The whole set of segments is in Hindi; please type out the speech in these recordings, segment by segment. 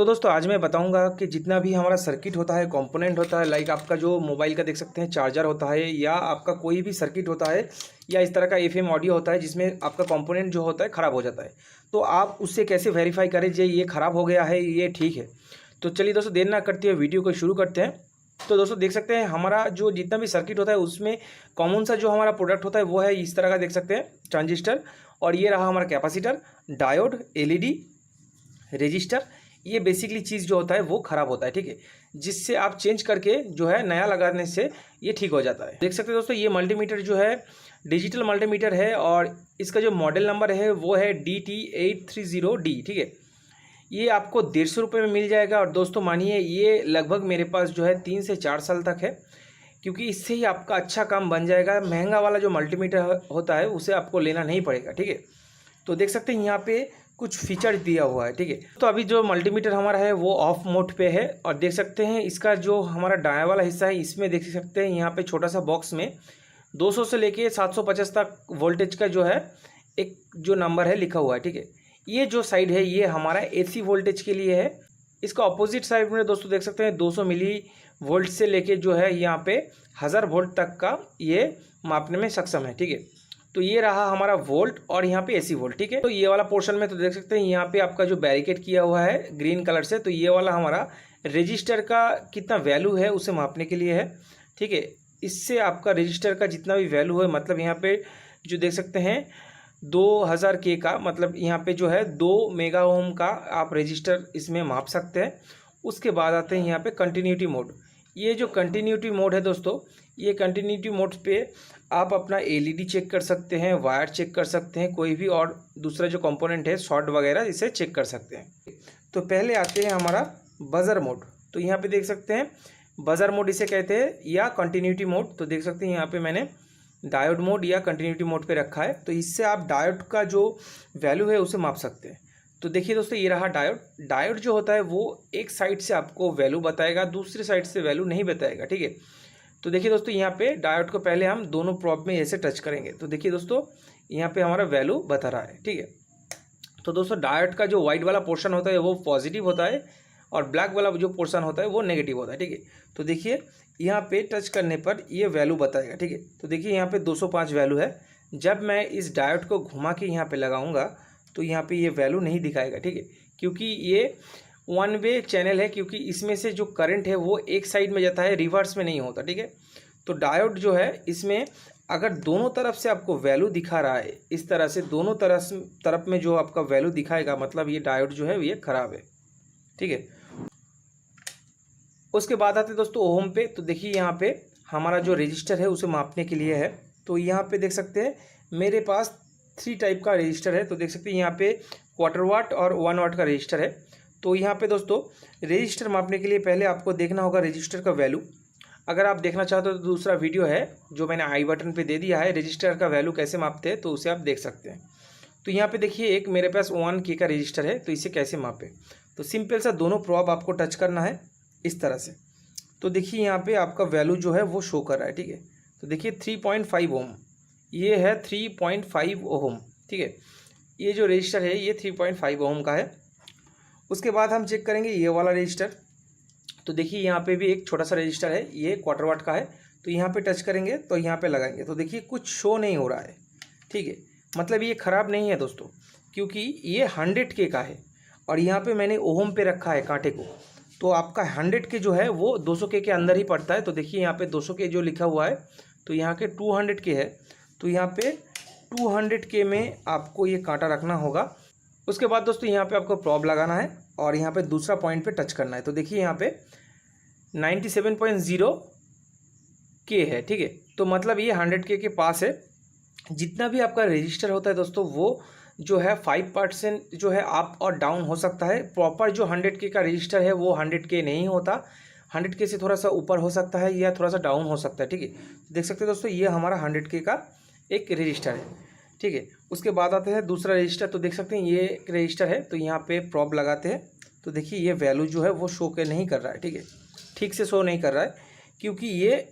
तो दोस्तों आज मैं बताऊंगा कि जितना भी हमारा सर्किट होता है, कंपोनेंट होता है, लाइक आपका जो मोबाइल का देख सकते हैं चार्जर होता है, या आपका कोई भी सर्किट होता है, या इस तरह का एफएम ऑडियो होता है जिसमें आपका कंपोनेंट जो होता है ख़राब हो जाता है, तो आप उससे कैसे वेरीफाई करें जे ये ख़राब हो गया है, ये ठीक है। तो चलिए दोस्तों देर ना करते हुए वीडियो को शुरू करते हैं। तो दोस्तों देख सकते हैं हमारा जो जितना भी सर्किट होता है उसमें कॉमन सा जो हमारा प्रोडक्ट होता है वो है इस तरह का, देख सकते हैं ट्रांजिस्टर, और ये रहा हमारा कैपेसिटर, डायोड, एलईडी, रजिस्टर। ये बेसिकली चीज़ जो होता है वो ख़राब होता है, ठीक है, जिससे आप चेंज करके जो है नया लगाने से ये ठीक हो जाता है। देख सकते हैं दोस्तों ये मल्टीमीटर जो है डिजिटल मल्टीमीटर है, और इसका जो मॉडल नंबर है वो है DT830D, ठीक है। ये आपको 150 रुपये में मिल जाएगा। और दोस्तों मानिए ये लगभग मेरे पास जो है 3 से 4 साल तक है, क्योंकि इससे ही आपका अच्छा काम बन जाएगा। महंगा वाला जो मल्टीमीटर होता है उसे आपको लेना नहीं पड़ेगा, ठीक है। तो देख सकते हैं यहाँ पे कुछ फीचर दिया हुआ है, ठीक है। तो अभी जो मल्टीमीटर हमारा है वो ऑफ मोड पे है, और देख सकते हैं इसका जो हमारा दायां वाला हिस्सा है इसमें देख सकते हैं यहाँ पे छोटा सा बॉक्स में 200 से लेके 750 तक वोल्टेज का जो है एक जो नंबर है लिखा हुआ है, ठीक है। ये जो साइड है ये हमारा AC वोल्टेज के लिए है। इसका अपोजिट साइड में दोस्तों देख सकते हैं 200 मिली वोल्ट से लेके जो है यहाँ पे 1000 वोल्ट तक का ये मापने में सक्षम है, ठीक है। तो ये रहा हमारा वोल्ट, और यहाँ पे AC वोल्ट, ठीक है। तो ये वाला पोर्शन में तो देख सकते हैं यहाँ पे आपका जो बैरिकेड किया हुआ है ग्रीन कलर से, तो ये वाला हमारा रजिस्टर का कितना वैल्यू है उसे मापने के लिए है, ठीक है। इससे आपका रजिस्टर का जितना भी वैल्यू है, मतलब यहाँ पे जो देख सकते हैं 2000K का, मतलब यहाँ पे जो है 2 मेगा ओम का आप रजिस्टर इसमें माप सकते हैं। उसके बाद आते हैं यहाँ पे कंटिन्यूटी मोड। ये जो कंटिन्यूटी मोड है दोस्तों, ये कंटिन्यूटी मोड पे आप अपना LED चेक कर सकते हैं, वायर चेक कर सकते हैं, कोई भी और दूसरा जो कंपोनेंट है शॉर्ट वगैरह इसे चेक कर सकते हैं। तो पहले आते हैं हमारा बजर मोड। तो यहाँ पे देख सकते हैं बजर मोड इसे कहते हैं, या कंटिन्यूटी मोड। तो देख सकते हैं यहाँ पे मैंने डायोड मोड या कंटिन्यूटी मोड पे रखा है, तो इससे आप डायोड का जो वैल्यू है उसे माप सकते हैं। तो देखिए दोस्तों ये रहा डायोड। डायोड जो होता है वो एक साइड से आपको वैल्यू बताएगा, दूसरी साइड से वैल्यू नहीं बताएगा, ठीक है। तो देखिए दोस्तों यहाँ पे डायोड को पहले हम दोनों प्रोब में ऐसे टच करेंगे, तो देखिए दोस्तों यहाँ पे हमारा वैल्यू बता रहा है, ठीक है। तो दोस्तों डायोड का जो वाइट वाला पोर्शन होता है वो पॉजिटिव होता है, और ब्लैक वाला जो पोर्शन होता है वो नेगेटिव होता है, ठीक है। तो देखिए यहाँ पे टच करने पर ये वैल्यू बताएगा, ठीक है। तो देखिए यहाँ पे 205 वैल्यू है। जब मैं इस डायोड को घुमा के यहाँ पे लगाऊंगा तो यहाँ पे ये वैल्यू नहीं दिखाएगा, ठीक है, क्योंकि ये 1 वे चैनल है, क्योंकि इसमें से जो करंट है वो एक साइड में जाता है, रिवर्स में नहीं होता, ठीक है। तो डायोड जो है इसमें अगर दोनों तरफ से आपको वैल्यू दिखा रहा है, इस तरह से दोनों तरफ में जो आपका वैल्यू दिखाएगा, मतलब ये डायोड जो है ये खराब है, ठीक है। उसके बाद आते दोस्तों ओम पे। तो देखिए यहाँ पे हमारा जो रजिस्टर है उसे मापने के लिए है। तो यहाँ पे देख सकते हैं मेरे पास 3 टाइप का रजिस्टर है। तो देख सकते हैं यहाँ पे 1/4 वाट और 1 वाट का रजिस्टर है। तो यहाँ पे दोस्तों रजिस्टर मापने के लिए पहले आपको देखना होगा रजिस्टर का वैल्यू। अगर आप देखना चाहते हो तो दूसरा वीडियो है जो मैंने आई बटन पे दे दिया है, रजिस्टर का वैल्यू कैसे मापते हैं, तो उसे आप देख सकते हैं। तो यहाँ पे देखिए एक मेरे पास 1K का रजिस्टर है, तो इसे कैसे मापे। तो सिंपल सा दोनों प्रोब आपको टच करना है इस तरह से। तो देखिए यहाँ पे आपका वैल्यू जो है वो शो कर रहा है, ठीक है। तो देखिए 3.5 ओम, ये है 3.5 ओम, ठीक है। ये जो रजिस्टर है ये 3.5 ओम का है। उसके बाद हम चेक करेंगे ये वाला रजिस्टर। तो देखिए यहाँ पे भी एक छोटा सा रजिस्टर है, ये 1/4 वाट का है। तो यहाँ पे टच करेंगे तो यहाँ पे लगाएंगे तो देखिए कुछ शो नहीं हो रहा है, ठीक है। मतलब ये ख़राब नहीं है दोस्तों, क्योंकि ये 100K का है, और यहाँ पे मैंने ओम पे रखा है कांटे को। तो आपका 100K जो है वो 200K के अंदर ही पड़ता है। तो देखिए यहाँ पे 200K जो लिखा हुआ है, तो यहाँ के 200K है। तो यहाँ पे 200K में आपको ये कांटा रखना होगा। उसके बाद दोस्तों यहाँ पे आपको प्रोब लगाना है, और यहाँ पे दूसरा पॉइंट पे टच करना है। तो देखिए यहाँ पे 97.0K है, ठीक है। तो मतलब ये 100K के पास है। जितना भी आपका रजिस्टर होता है दोस्तों वो जो है 5% जो है अप और डाउन हो सकता है। प्रॉपर जो 100K का रजिस्टर है वो 100K नहीं होता, 100K से थोड़ा सा ऊपर हो सकता है या थोड़ा सा डाउन हो सकता है, ठीक है। देख सकते हैं दोस्तों ये हमारा 100K का एक रजिस्टर है, ठीक है। उसके बाद आते हैं दूसरा रजिस्टर। तो देख सकते हैं ये एक रजिस्टर है। तो यहाँ पे प्रोब लगाते हैं। तो देखिए ये वैल्यू जो है वो शो के नहीं कर रहा है, ठीक है, ठीक से शो नहीं कर रहा है, क्योंकि ये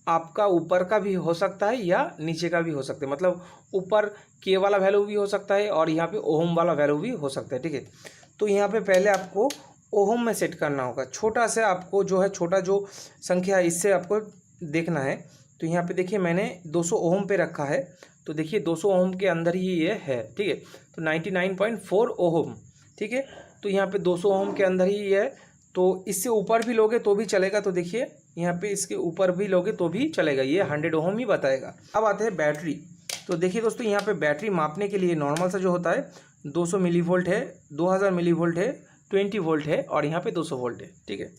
आपका ऊपर का भी हो सकता है या नीचे का भी हो सकता है। मतलब ऊपर K वाला वैल्यू भी हो सकता है और यहाँ पे ओम वाला वैल्यू भी हो सकता है, ठीक है। तो यहाँ पे पहले आपको ओहम में सेट करना होगा। छोटा से आपको जो है, छोटा जो संख्या है इससे आपको देखना है। तो यहाँ पे देखिए मैंने 200 ओहम पे रखा है, तो देखिए 200 ओहम के अंदर ही ये है, ठीक है। तो 99.4 ओहम, ठीक है। तो यहाँ पे 200 ओहम के अंदर ही ये है। तो इससे ऊपर भी लोगे तो भी चलेगा। तो देखिए यहाँ पे इसके ऊपर भी लोगे तो भी चलेगा, ये 100 ओहम ही बताएगा। अब आते हैं बैटरी। तो देखिए दोस्तों, यहाँ पे बैटरी मापने के लिए नॉर्मल सा जो होता है 200 मिली वोल्ट है, 2000 मिली वोल्ट है, 20 वोल्ट है और यहाँ पे 200 वोल्ट है, ठीक है।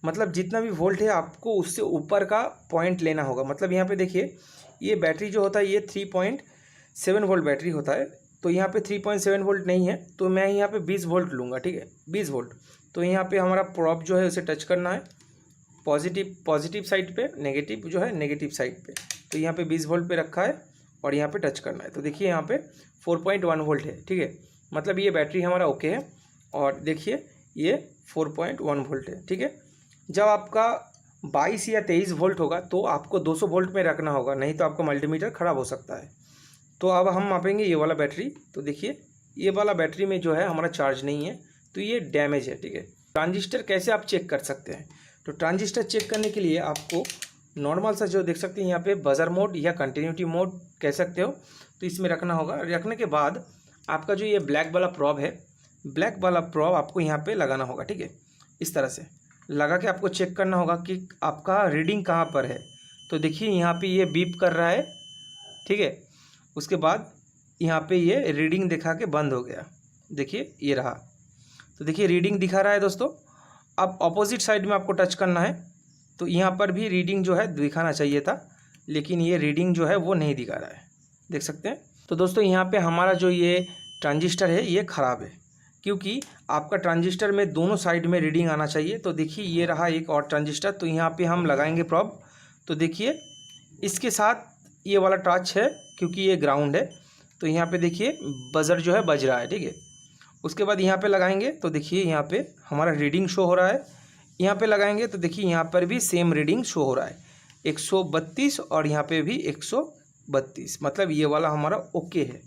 मतलब जितना भी वोल्ट है आपको उससे ऊपर का पॉइंट लेना होगा। मतलब यहाँ पे देखिए ये बैटरी जो होता है ये 3.7 वोल्ट बैटरी होता है। तो यहाँ पे 3.7 वोल्ट नहीं है, तो मैं यहाँ पे 20 वोल्ट लूँगा, ठीक है, 20 वोल्ट। तो यहाँ पे हमारा प्रोब जो है उसे टच करना है पॉजिटिव साइड पे, नेगेटिव जो है नेगेटिव साइड पे। तो यहाँ पे 20 वोल्ट पे रखा है और यहाँ पे टच करना है। तो देखिए यहाँ पे 4.1 वोल्ट है, ठीक है। मतलब ये बैटरी हमारा ओके है। और देखिए ये 4.1 वोल्ट है, ठीक है। जब आपका 22 या 23 वोल्ट होगा तो आपको 200 वोल्ट में रखना होगा, नहीं तो आपका मल्टीमीटर ख़राब हो सकता है। तो अब हम मापेंगे ये वाला बैटरी। तो देखिए ये वाला बैटरी में जो है हमारा चार्ज नहीं है, तो ये डैमेज है, ठीक है। ट्रांजिस्टर कैसे आप चेक कर सकते हैं? तो ट्रांजिस्टर चेक करने के लिए आपको नॉर्मल सा जो देख सकते हैं यहाँ पे बजर मोड या कंटिन्यूटी मोड कह सकते हो, तो इसमें रखना होगा। रखने के बाद आपका जो ये ब्लैक वाला प्रॉब है, ब्लैक वाला प्रॉब आपको यहाँ पे लगाना होगा, ठीक है। इस तरह से लगा के आपको चेक करना होगा कि आपका रीडिंग कहाँ पर है। तो देखिए यहाँ पे ये बीप कर रहा है, ठीक है। उसके बाद यहाँ पे ये रीडिंग दिखा के बंद हो गया, देखिए ये रहा। तो देखिए रीडिंग दिखा रहा है दोस्तों। अब अपोजिट साइड में आपको टच करना है, तो यहाँ पर भी रीडिंग जो है दिखाना चाहिए था, लेकिन ये रीडिंग जो है वो नहीं दिखा रहा है, देख सकते हैं। तो दोस्तों यहाँ पे हमारा जो ये ट्रांजिस्टर है ये ख़राब है, क्योंकि आपका ट्रांजिस्टर में दोनों साइड में रीडिंग आना चाहिए। तो देखिए ये रहा एक और ट्रांजिस्टर, तो यहाँ पे हम लगाएंगे प्रॉब। तो देखिए इसके साथ ये वाला टच है क्योंकि ये ग्राउंड है। तो यहाँ पे देखिए बजर जो है बज रहा है, ठीक है। उसके बाद यहाँ पे लगाएंगे तो देखिए यहाँ पे हमारा रीडिंग शो हो रहा है। यहाँ पे लगाएंगे तो देखिए यहाँ पर भी सेम रीडिंग शो हो रहा है 132 और यहाँ पे भी 132, मतलब ये वाला हमारा ओके है।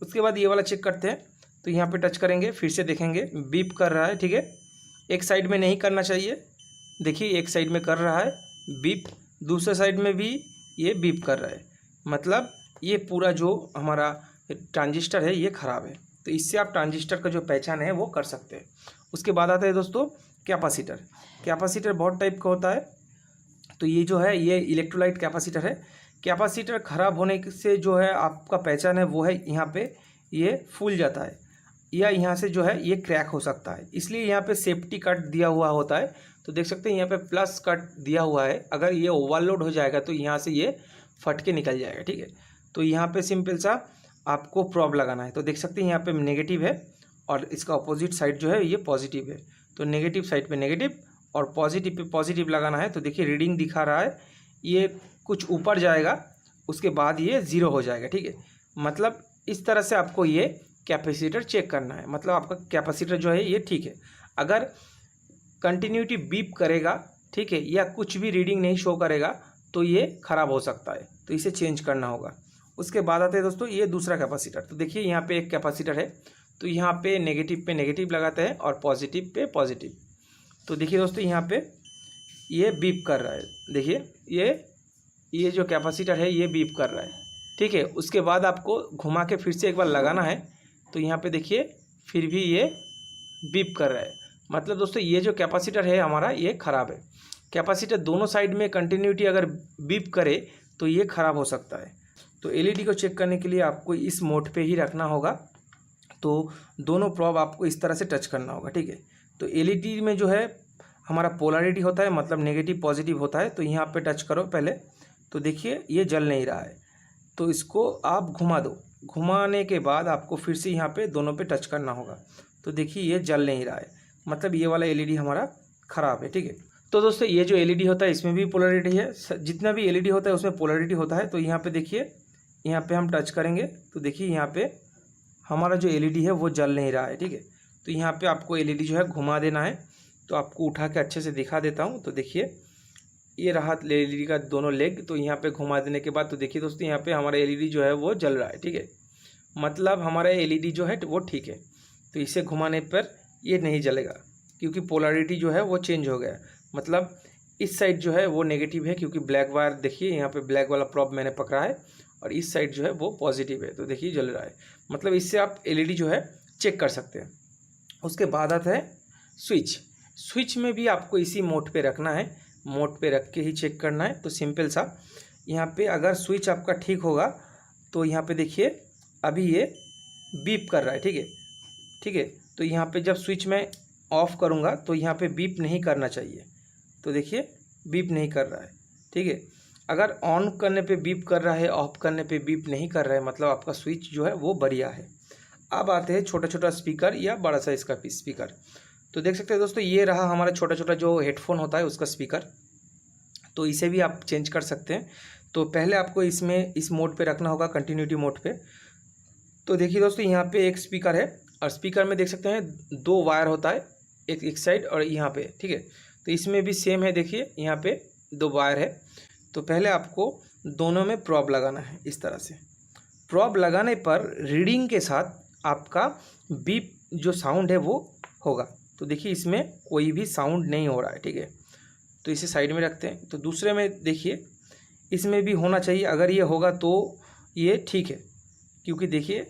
उसके बाद ये वाला चेक करते हैं। तो यहाँ पे टच करेंगे, फिर से देखेंगे बीप कर रहा है, ठीक है। एक साइड में नहीं करना चाहिए, देखिए एक साइड में कर रहा है बीप, दूसरे साइड में भी ये बीप कर रहा है। मतलब ये पूरा जो हमारा ट्रांजिस्टर है ये ख़राब है। तो इससे आप ट्रांजिस्टर का जो पहचान है वो कर सकते हैं। उसके बाद आता है दोस्तों कैपेसिटर। कैपेसिटर बहुत टाइप का होता है। तो ये जो है ये इलेक्ट्रोलाइट कैपेसिटर है। कैपेसिटर ख़राब होने से जो है आपका पहचान है वो है यहाँ पे ये फूल जाता है, या यहाँ से जो है ये क्रैक हो सकता है। इसलिए यहाँ पे सेफ्टी कट दिया हुआ होता है। तो देख सकते हैं यहाँ पे प्लस कट दिया हुआ है, अगर ये ओवरलोड हो जाएगा तो यहाँ से ये फट के निकल जाएगा, ठीक है। तो यहाँ पे सिंपल सा आपको प्रॉब लगाना है। तो देख सकते हैं यहाँ पे नेगेटिव है और इसका अपोजिट साइड जो है ये पॉजिटिव है। तो नेगेटिव साइड पे नेगेटिव और पॉजिटिव पे पॉजिटिव लगाना है। तो देखिए रीडिंग दिखा रहा है, ये कुछ ऊपर जाएगा उसके बाद ये ज़ीरो हो जाएगा, ठीक है। मतलब इस तरह से आपको ये कैपेसिटर चेक करना है। मतलब आपका कैपेसिटर जो है ये ठीक है। अगर कंटिन्यूटी बीप करेगा, ठीक है, या कुछ भी रीडिंग नहीं शो करेगा तो ये ख़राब हो सकता है, तो इसे चेंज करना होगा। उसके बाद आते हैं दोस्तों ये दूसरा कैपेसिटर। तो देखिए यहाँ पे एक कैपेसिटर है, तो यहाँ पे नेगेटिव लगाते हैं और पॉजिटिव पे पॉजिटिव। तो देखिए दोस्तों यहाँ पे ये बीप कर रहा है, देखिए ये जो कैपेसिटर है ये बीप कर रहा है, ठीक है। उसके बाद आपको घुमा के फिर से एक बार लगाना है। तो यहाँ पे देखिए फिर भी ये बीप कर रहा है। मतलब दोस्तों ये जो कैपेसिटर है हमारा ये ख़राब है। कैपेसिटर दोनों साइड में कंटिन्यूटी अगर बीप करे तो ये ख़राब हो सकता है। तो एलईडी को चेक करने के लिए आपको इस मोड पे ही रखना होगा। तो दोनों प्रॉब आपको इस तरह से टच करना होगा, ठीक है। तो एलईडी में जो है हमारा पोलैरिटी होता है, मतलब नेगेटिव पॉजिटिव होता है। तो यहाँ पे टच करो पहले, तो देखिए ये जल नहीं रहा है। तो इसको आप घुमा दो, घुमाने के बाद आपको फिर से यहाँ पे दोनों पे टच करना होगा। तो देखिए ये जल नहीं रहा है, मतलब ये वाला एलईडी हमारा ख़राब है, ठीक है। तो दोस्तों ये जो एलईडी होता है इसमें भी पोलैरिटी है, जितना भी एलईडी होता है उसमें पोलैरिटी होता है। तो यहाँ पे देखिए, यहाँ पे हम टच करेंगे तो देखिए यहाँ पे हमारा जो एलईडी है वो जल नहीं रहा है, ठीक है। तो यहाँ पे आपको एलईडी जो है घुमा देना है। तो आपको उठा के अच्छे से दिखा देता हूँ। तो देखिए ये रहा एलईडी का दोनों लेग। तो यहाँ पे घुमा देने के बाद तो देखिए दोस्तों यहाँ पे हमारा एलईडी जो है वो जल रहा है, ठीक है। मतलब हमारा एलईडी जो है वो ठीक है। तो इसे घुमाने पर ये नहीं जलेगा क्योंकि पोलैरिटी जो है वो चेंज हो गया, मतलब इस साइड जो है वो नेगेटिव है क्योंकि ब्लैक वायर देखिए यहाँ पे ब्लैक वाला प्रॉब मैंने पकड़ा है और इस साइड जो है वो पॉजिटिव है, तो देखिए जल रहा है। मतलब इससे आप एलईडी जो है चेक कर सकते हैं। उसके बाद आता है स्विच। स्विच में भी आपको इसी मोड पे रखना है, मोड पे रख के ही चेक करना है। तो सिंपल सा यहाँ पे अगर स्विच आपका ठीक होगा तो यहाँ पे देखिए अभी ये बीप कर रहा है, ठीक है, ठीक है। तो यहाँ पे जब स्विच मैं ऑफ़ करूँगा तो यहाँ पे बीप नहीं करना चाहिए, तो देखिए बीप नहीं कर रहा है, ठीक है। अगर ऑन करने पे बीप कर रहा है, ऑफ करने पे बीप नहीं कर रहा है, मतलब आपका स्विच जो है वो बढ़िया है। अब आते हैं छोटा छोटा स्पीकर या बड़ा सा इसका स्पीकर। तो देख सकते हैं दोस्तों, ये रहा हमारा छोटा छोटा जो हेडफोन होता है उसका स्पीकर। तो इसे भी आप चेंज कर सकते हैं। तो पहले आपको इसमें इस मोड पे रखना होगा, कंटिन्यूटी मोड पे। तो देखिए दोस्तों, यहाँ पे एक स्पीकर है और स्पीकर में देख सकते हैं 2 वायर होता है, एक साइड और यहाँ पे, ठीक है। तो इसमें भी सेम है, देखिए यहाँ पे 2 वायर है। तो पहले आपको दोनों में प्रॉब लगाना है इस तरह से। प्रॉब लगाने पर रीडिंग के साथ आपका बीप जो साउंड है वो होगा। तो देखिए इसमें कोई भी साउंड नहीं हो रहा है, ठीक है। तो इसे साइड में रखते हैं। तो दूसरे में देखिए इसमें भी होना चाहिए, अगर ये होगा तो ये ठीक है, क्योंकि देखिए,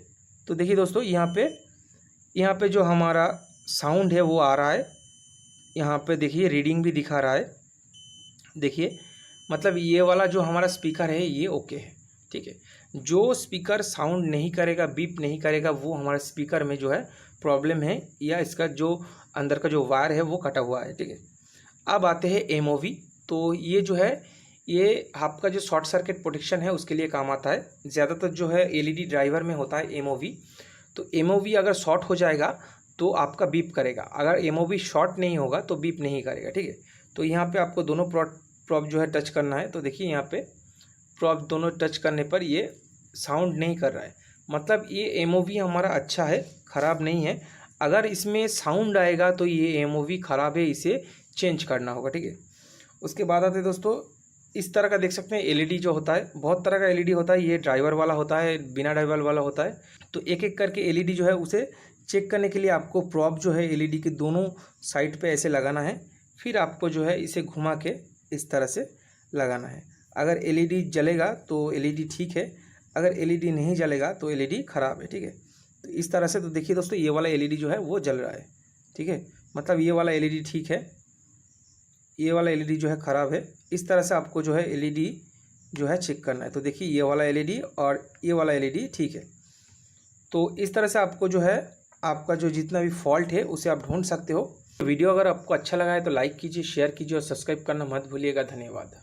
तो देखिए दोस्तों यहाँ पे जो हमारा साउंड है वो आ रहा है। यहाँ पे देखिए रीडिंग भी दिखा रहा है, देखिए मतलब ये वाला जो हमारा स्पीकर है ये ओके है, ठीक है। जो स्पीकर साउंड नहीं करेगा, बीप नहीं करेगा, वो हमारे स्पीकर में जो है प्रॉब्लम है, या इसका जो अंदर का जो वायर है वो कटा हुआ है, ठीक है। अब आते हैं एमओवी। तो ये जो है ये आपका जो शॉर्ट सर्किट प्रोटेक्शन है उसके लिए काम आता है। ज़्यादातर जो है एलईडी ड्राइवर में होता है एमओवी। तो एमओवी अगर शॉर्ट हो जाएगा तो आपका बीप करेगा, अगर एमओवी शॉर्ट नहीं होगा तो बीप नहीं करेगा, ठीक है। तो यहाँ पे आपको दोनों प्रॉब जो है टच करना है। तो देखिए यहाँ पे प्रॉब दोनों टच करने पर ये साउंड नहीं कर रहा है, मतलब ये एमओवी हमारा अच्छा है, ख़राब नहीं है। अगर इसमें साउंड आएगा तो ये एमओवी ख़राब है, इसे चेंज करना होगा, ठीक है। उसके बाद आते हैं दोस्तों, इस तरह का देख सकते हैं एलईडी जो होता है, बहुत तरह का एलईडी होता है। ये ड्राइवर वाला होता है, बिना ड्राइवर वाला होता है। तो एक एक करके एलईडी जो है उसे चेक करने के लिए आपको प्रॉब जो है एलईडी के दोनों साइड पे ऐसे लगाना है, फिर आपको जो है इसे घुमा के इस तरह से लगाना है। अगर एलईडी जलेगा तो एलईडी ठीक है, अगर एलईडी नहीं जलेगा तो एलईडी ख़राब है, ठीक है। तो इस तरह से, तो देखिए दोस्तों ये वाला एलईडी जो है वो जल रहा है, ठीक है, मतलब ये वाला एलईडी ठीक है, ये वाला एलईडी जो है ख़राब है। इस तरह से आपको जो है एलईडी जो है चेक करना है। तो देखिए ये वाला एलईडी और ये वाला एलईडी ठीक है। तो इस तरह से आपको जो है आपका जो जितना भी फॉल्ट है उसे आप ढूंढ सकते हो। वीडियो अगर आपको अच्छा लगा है तो लाइक कीजिए, शेयर कीजिए और सब्सक्राइब करना मत भूलिएगा। धन्यवाद।